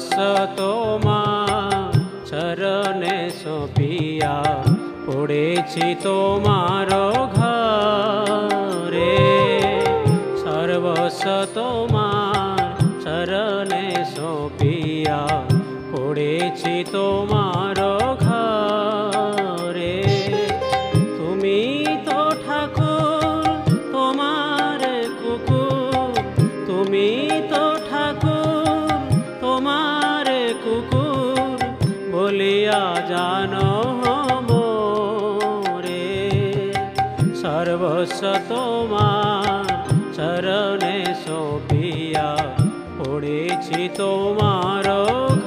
সর্বস্ব তোমার চরণে সপিয়া পড়েছি তোমার ঘরে। সর্বস্ব তোমার চরণে সপিয়া পড়েছি তোমার ঘরে। তুমি তো ঠাকুর তোমার কুকুর, তুমি তো ঠাকুর তোমার কুকুর বলিয়া জানো মোরে। সর্বস্ব তোমার চরণে সপিয়া পড়েছি তোমার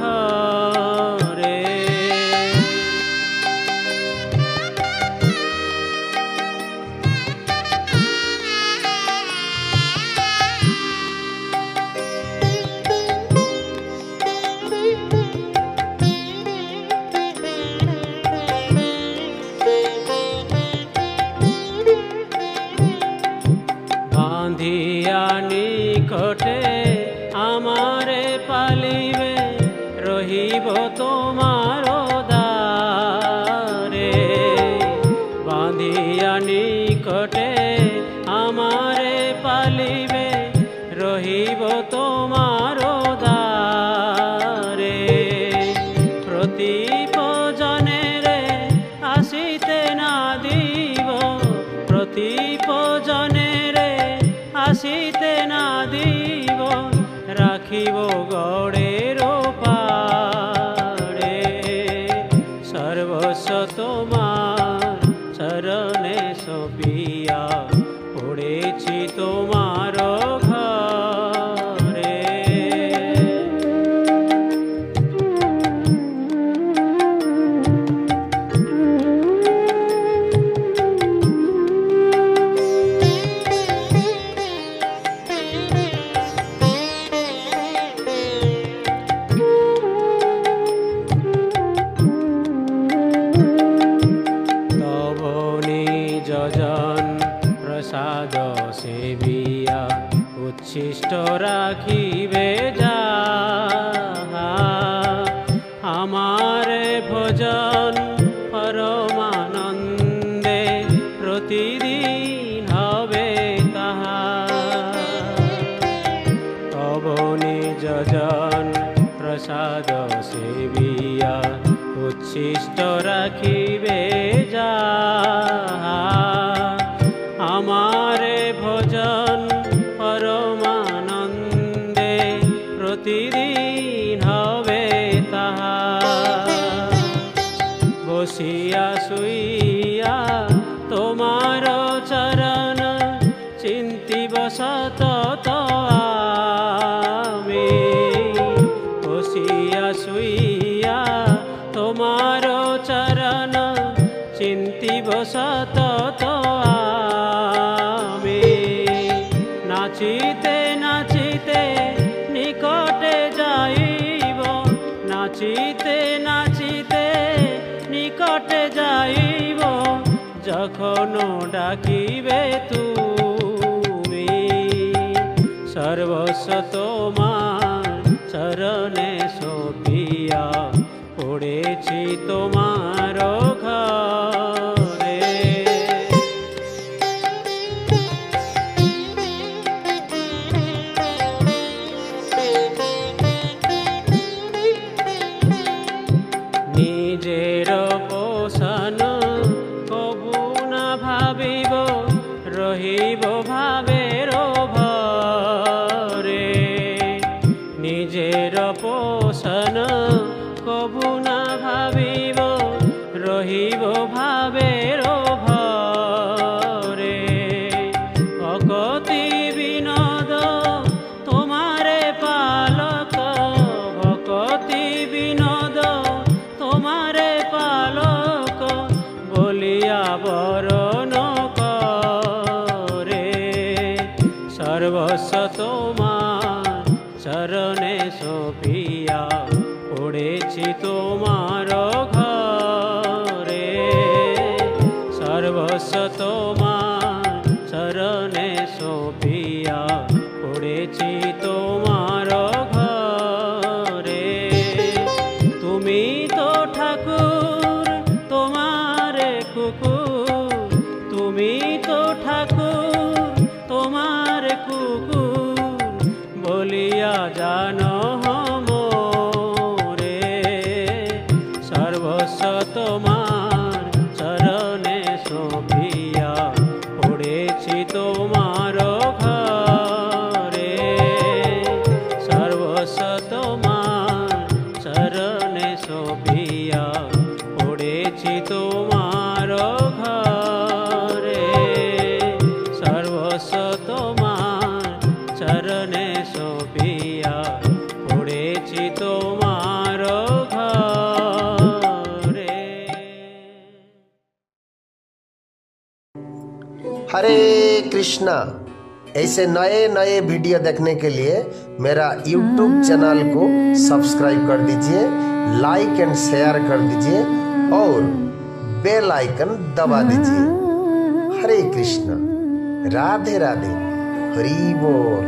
ঘরে। বাঁধিয়া নিকটে আমারে পালিবে, রহিব তোমার দ্বারে। বাঁধিয়া নিকটে আমারে পালিবে, রহিব তোমার দ্বারে। প্রদীপ জনেরে আসিতে না দিব, প্রদীপ জনেরে আসিতে না দিব, রাখিব গড়ের পাড়ে। সর্বস্ব তোমার চরণে সপিয়া পড়েছি তোমার ঘরে। যজন প্রসাদ সেবিয়া উচ্ছিষ্ট রাখিবে যাহা, আমার ভোজন পরমানন্দে প্রতিদিন হবে তাহা। তব নিজ জন প্রসাদ সেবিয়া উচ্ছিষ্ট রাখিবে যাহা, আমার ভোজন পরমানন্দে প্রতিদিন হবে তাহা। বসিয়া শুইয়া তোমার চরণ চিন্তিব সতত আমি। বসিয়া শুইয়া তোমার চরণ চিন্তিব সতত আমি। নাচিতে নাচিতে নিকটে যাইব, নাচিতে নাচিতে নিকটে যাইব, যখন ডাকিবে তুমি। সর্বস্ব তোমার চরণে সপিয়া পড়েছি তোমার ঘরে। নিজের পোষণ কবু না ভাবিব, রহিব ভাবের ভরে। নিজের পোষণ কবু না ভাবিব, রহিব ভাবের ভরে। ভকতি বিনোদ তোমারে পালক, ভকতি বিনোদ তোমারে পালক বলিয়া বরণ করে। সর্বস্ব তোমার চরণে সপিয়া পড়েছি তোমার ঘরে। সর্বস্ব তোমার চরণে সপিয়া পড়েছি তোমার ঘরে। জানো মোরে, সর্বস্ব তোমার চরণে সঁপিয়া পড়েছি তোমার ঘরে, সর্বস্ব তোমার চরণে সঁপিয়া পড়েছি তোমার ঘরে, সর্বস্ব তোমার চরণে সঁপিয়া পড়েছি তোমার ঘরে। हरे कृष्णा। ऐसे नए नए वीडियो देखने के लिए मेरा YouTube चैनल को सब्सक्राइब कर दीजिए, लाइक एंड शेयर कर दीजिए और बेल आइकन दबा दीजिए। हरे कृष्णा, राधे राधे, हरि बोल।